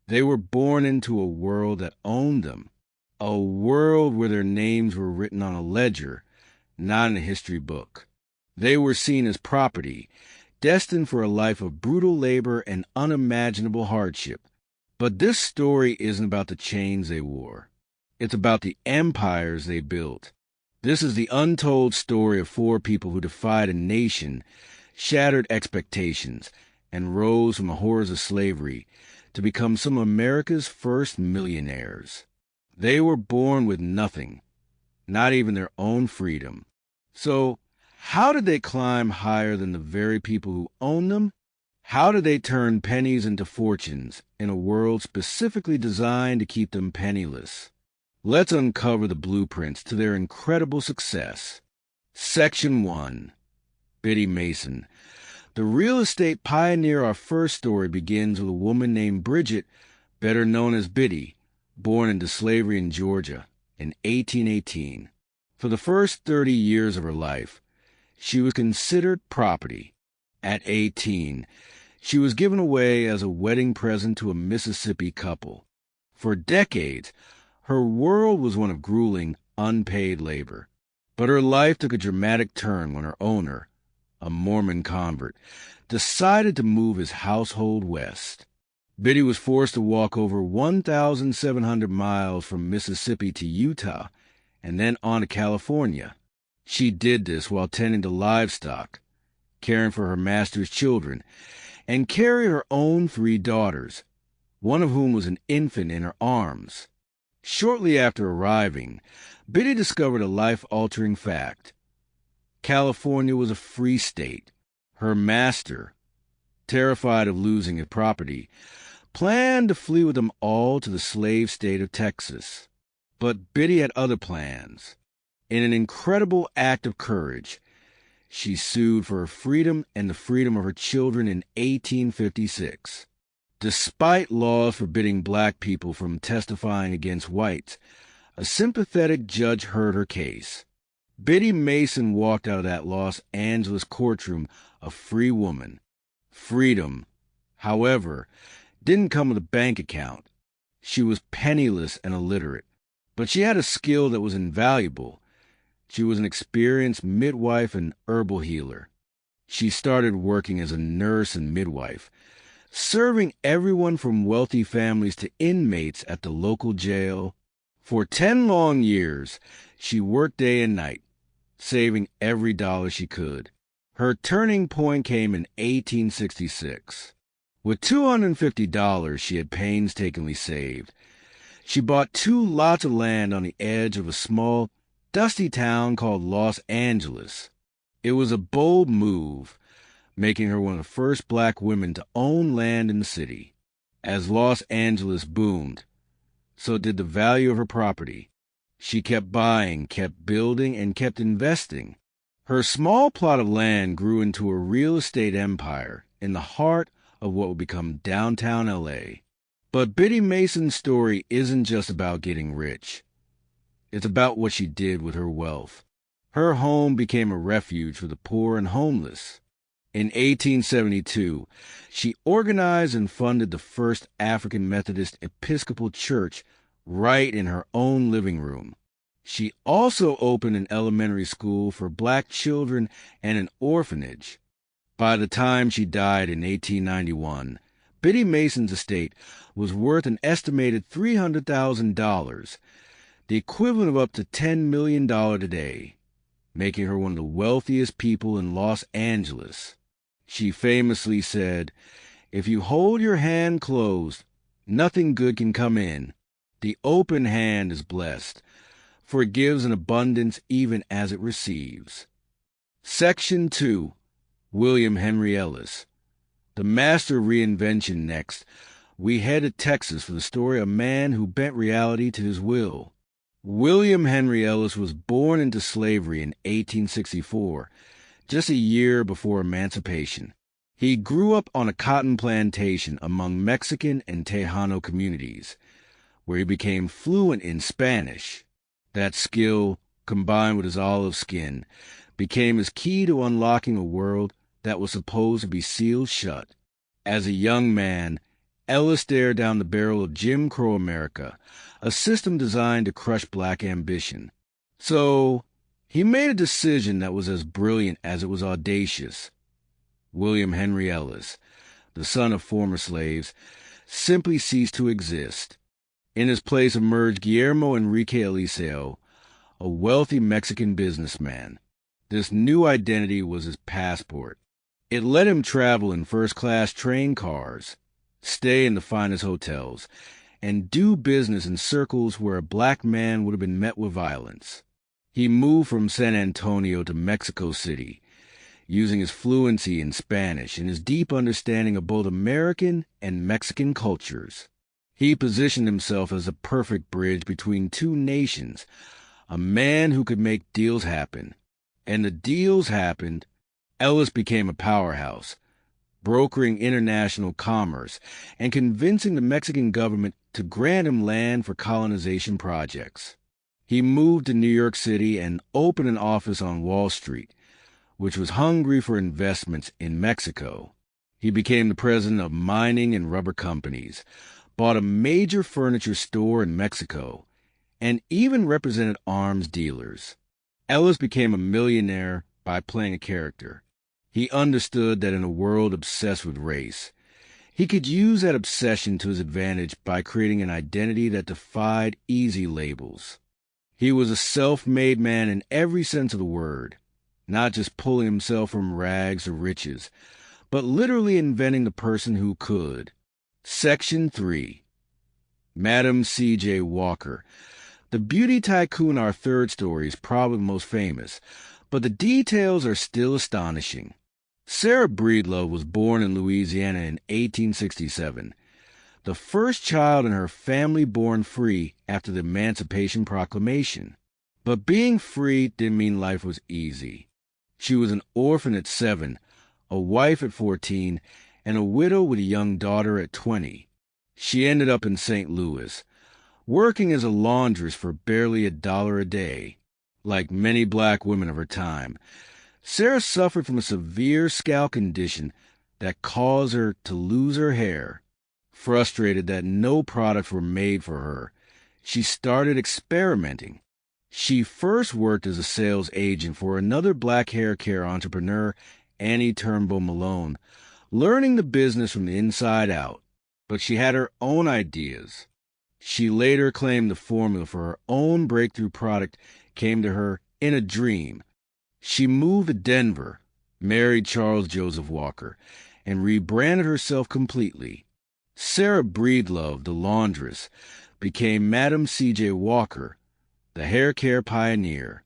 They were born into a world that owned them, a world where their names were written on a ledger, not in a history book. They were seen as property, destined for a life of brutal labor and unimaginable hardship. But this story isn't about the chains they wore. It's about the empires they built. This is the untold story of four people who defied a nation, shattered expectations, and rose from the horrors of slavery to become some of America's first millionaires. They were born with nothing, not even their own freedom. So, how did they climb higher than the very people who own them? How did they turn pennies into fortunes in a world specifically designed to keep them penniless? Let's uncover the blueprints to their incredible success. Section 1. Biddy Mason. The real estate pioneer. Our first story begins with a woman named Bridget, better known as Biddy, born into slavery in Georgia in 1818. For the first 30 years of her life, she was considered property. At 18, she was given away as a wedding present to a Mississippi couple. For decades, her world was one of grueling, unpaid labor. But her life took a dramatic turn when her owner, a Mormon convert, decided to move his household west. Biddy was forced to walk over 1,700 miles from Mississippi to Utah and then on to California. She did this while tending to livestock, caring for her master's children, and carried her own 3 daughters, one of whom was an infant in her arms. Shortly after arriving, Biddy discovered a life-altering fact. California was a free state. Her master, terrified of losing his property, planned to flee with them all to the slave state of Texas. But Biddy had other plans. In an incredible act of courage, she sued for her freedom and the freedom of her children in 1856. Despite laws forbidding black people from testifying against whites, a sympathetic judge heard her case. Biddy Mason walked out of that Los Angeles courtroom a free woman. Freedom, however, didn't come with a bank account. She was penniless and illiterate, but she had a skill that was invaluable. She was an experienced midwife and herbal healer. She started working as a nurse and midwife, serving everyone from wealthy families to inmates at the local jail. For 10 long years, she worked day and night, saving every dollar she could. Her turning point came in 1866. With $250 she had painstakingly saved, she bought 2 lots of land on the edge of a small, dusty town called Los Angeles. It was a bold move, making her one of the first black women to own land in the city. As Los Angeles boomed, so did the value of her property. She kept buying, kept building, and kept investing. Her small plot of land grew into a real estate empire in the heart of what would become downtown L.A. But Biddy Mason's story isn't just about getting rich. It's about what she did with her wealth. Her home became a refuge for the poor and homeless. In 1872, she organized and funded the first African Methodist Episcopal Church right in her own living room. She also opened an elementary school for black children and an orphanage. By the time she died in 1891, Biddy Mason's estate was worth an estimated $300,000, the equivalent of up to $10 million today, making her one of the wealthiest people in Los Angeles. She famously said, "If you hold your hand closed, nothing good can come in. The open hand is blessed, for it gives in abundance even as it receives." Section 2. William Henry Ellis. The master of reinvention. Next, we head to Texas for the story of a man who bent reality to his will. William Henry Ellis was born into slavery in 1864, just a year before emancipation. He grew up on a cotton plantation among Mexican and Tejano communities, where he became fluent in Spanish. That skill, combined with his olive skin, became his key to unlocking a world that was supposed to be sealed shut. As a young man, Ellis stared down the barrel of Jim Crow America, a system designed to crush black ambition. So he made a decision that was as brilliant as it was audacious. William Henry Ellis, the son of former slaves, simply ceased to exist. In his place emerged Guillermo Enrique Eliseo, a wealthy Mexican businessman. This new identity was his passport. It let him travel in first-class train cars, stay in the finest hotels, and do business in circles where a black man would have been met with violence. He moved from San Antonio to Mexico City, using his fluency in Spanish and his deep understanding of both American and Mexican cultures. He positioned himself as a perfect bridge between two nations, a man who could make deals happen. And the deals happened. Ellis became a powerhouse, brokering international commerce and convincing the Mexican government to grant him land for colonization projects. He moved to New York City and opened an office on Wall Street, which was hungry for investments in Mexico. He became the president of mining and rubber companies, bought a major furniture store in Mexico, and even represented arms dealers. Ellis became a millionaire by playing a character. He understood that in a world obsessed with race, he could use that obsession to his advantage by creating an identity that defied easy labels. He was a self-made man in every sense of the word, not just pulling himself from rags to riches, but literally inventing the person who could. Section 3. Madam C.J. Walker. The beauty tycoon, our third story, is probably the most famous, but the details are still astonishing. Sarah Breedlove was born in Louisiana in 1867, the first child in her family born free after the Emancipation Proclamation. But being free didn't mean life was easy. She was an orphan at 7, a wife at 14, and a widow with a young daughter at 20. She ended up in St. Louis, working as a laundress for barely $1 a day. Like many black women of her time, Sarah suffered from a severe scalp condition that caused her to lose her hair. Frustrated that no products were made for her, she started experimenting. She first worked as a sales agent for another black hair care entrepreneur, Annie Turnbull Malone, learning the business from the inside out. But she had her own ideas. She later claimed the formula for her own breakthrough product came to her in a dream. She moved to Denver, married Charles Joseph Walker, and rebranded herself completely. Sarah Breedlove, the laundress, became Madam C.J. Walker, the hair care pioneer.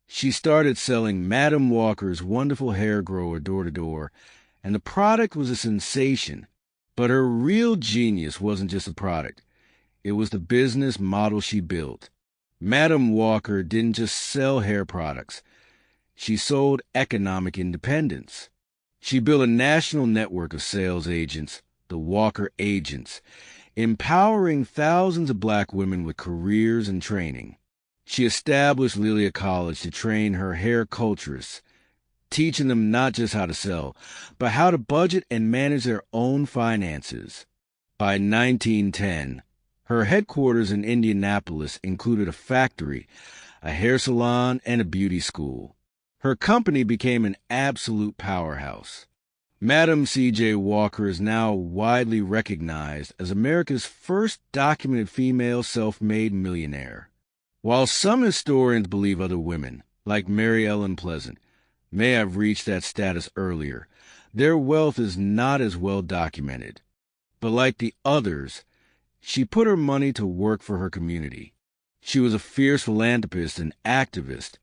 She started selling Madam Walker's wonderful hair grower door to door, and the product was a sensation. But her real genius wasn't just the product. It was the business model she built. Madam Walker didn't just sell hair products. She sold economic independence. She built a national network of sales agents, the Walker Agents, empowering thousands of black women with careers and training. She established Lilia College to train her hair culturists, teaching them not just how to sell, but how to budget and manage their own finances. By 1910, her headquarters in Indianapolis included a factory, a hair salon, and a beauty school. Her company became an absolute powerhouse. Madam C.J. Walker is now widely recognized as America's first documented female self-made millionaire. While some historians believe other women, like Mary Ellen Pleasant, may have reached that status earlier, their wealth is not as well documented. But like the others, she put her money to work for her community. She was a fierce philanthropist and activist,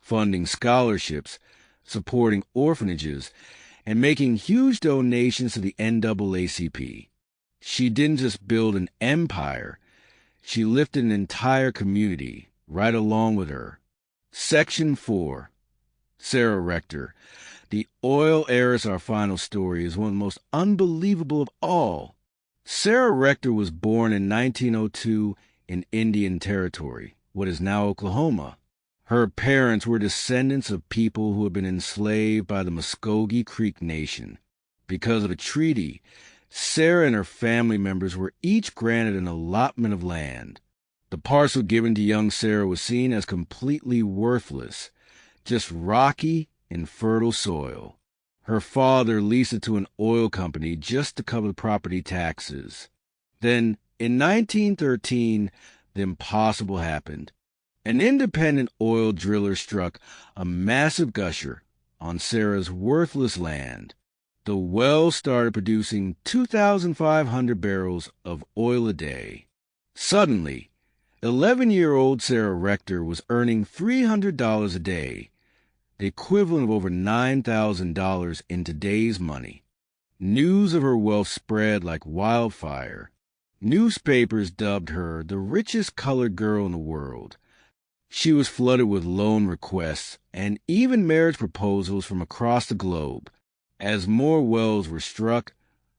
funding scholarships, supporting orphanages, and making huge donations to the NAACP. She didn't just build an empire, she lifted an entire community right along with her. Section 4. Sarah Rector. The oil heiress, our final story, is one of the most unbelievable of all. Sarah Rector was born in 1902 in Indian Territory, what is now Oklahoma. Her parents were descendants of people who had been enslaved by the Muskogee Creek Nation. Because of a treaty, Sarah and her family members were each granted an allotment of land. The parcel given to young Sarah was seen as completely worthless, just rocky, infertile soil. Her father leased it to an oil company just to cover the property taxes. Then, in 1913, the impossible happened. An independent oil driller struck a massive gusher on Sarah's worthless land. The well started producing 2,500 barrels of oil a day. Suddenly, 11-year-old Sarah Rector was earning $300 a day, the equivalent of over $9,000 in today's money. News of her wealth spread like wildfire. Newspapers dubbed her the richest colored girl in the world. She was flooded with loan requests and even marriage proposals from across the globe. As more wells were struck,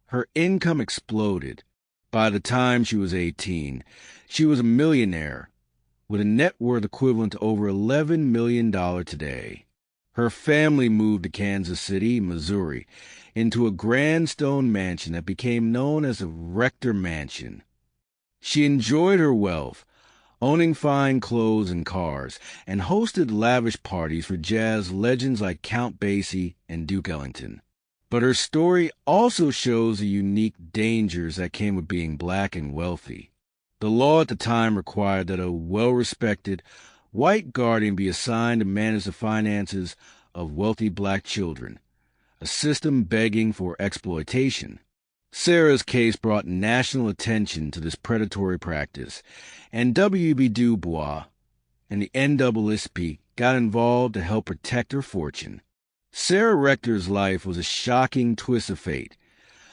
her income exploded. By the time she was 18, she was a millionaire with a net worth equivalent to over $11 million today. Her family moved to Kansas City, Missouri, into a grand stone mansion that became known as the Rector Mansion. She enjoyed her wealth, owning fine clothes and cars, and hosted lavish parties for jazz legends like Count Basie and Duke Ellington. But her story also shows the unique dangers that came with being black and wealthy. The law at the time required that a well-respected white guardian be assigned to manage the finances of wealthy black children, a system begging for exploitation. Sarah's case brought national attention to this predatory practice, and W.B. Du Bois and the NAACP got involved to help protect her fortune. Sarah Rector's life was a shocking twist of fate,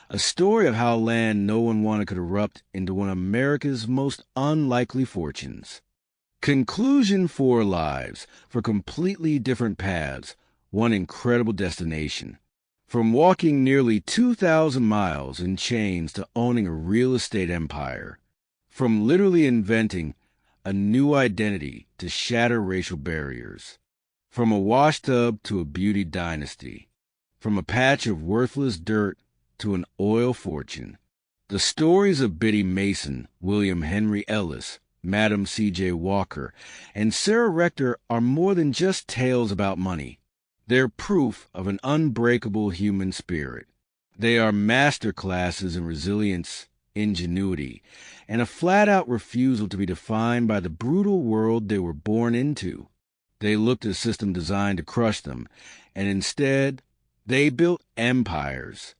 a story of how land no one wanted could erupt into one of America's most unlikely fortunes. Conclusion: 4 lives, for completely different paths, one incredible destination. From walking nearly 2,000 miles in chains to owning a real estate empire. From literally inventing a new identity to shatter racial barriers. From a washtub to a beauty dynasty. From a patch of worthless dirt to an oil fortune. The stories of Biddy Mason, William Henry Ellis, Madam C.J. Walker, and Sarah Rector are more than just tales about money. They're proof of an unbreakable human spirit. They are master classes in resilience, ingenuity, and a flat-out refusal to be defined by the brutal world they were born into. They looked at a system designed to crush them, and instead, they built empires.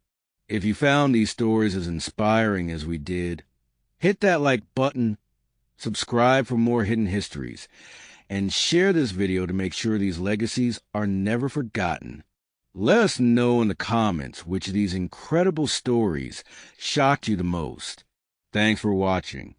If you found these stories as inspiring as we did, hit that like button, subscribe for more hidden histories, and share this video to make sure these legacies are never forgotten. Let us know in the comments which of these incredible stories shocked you the most. Thanks for watching.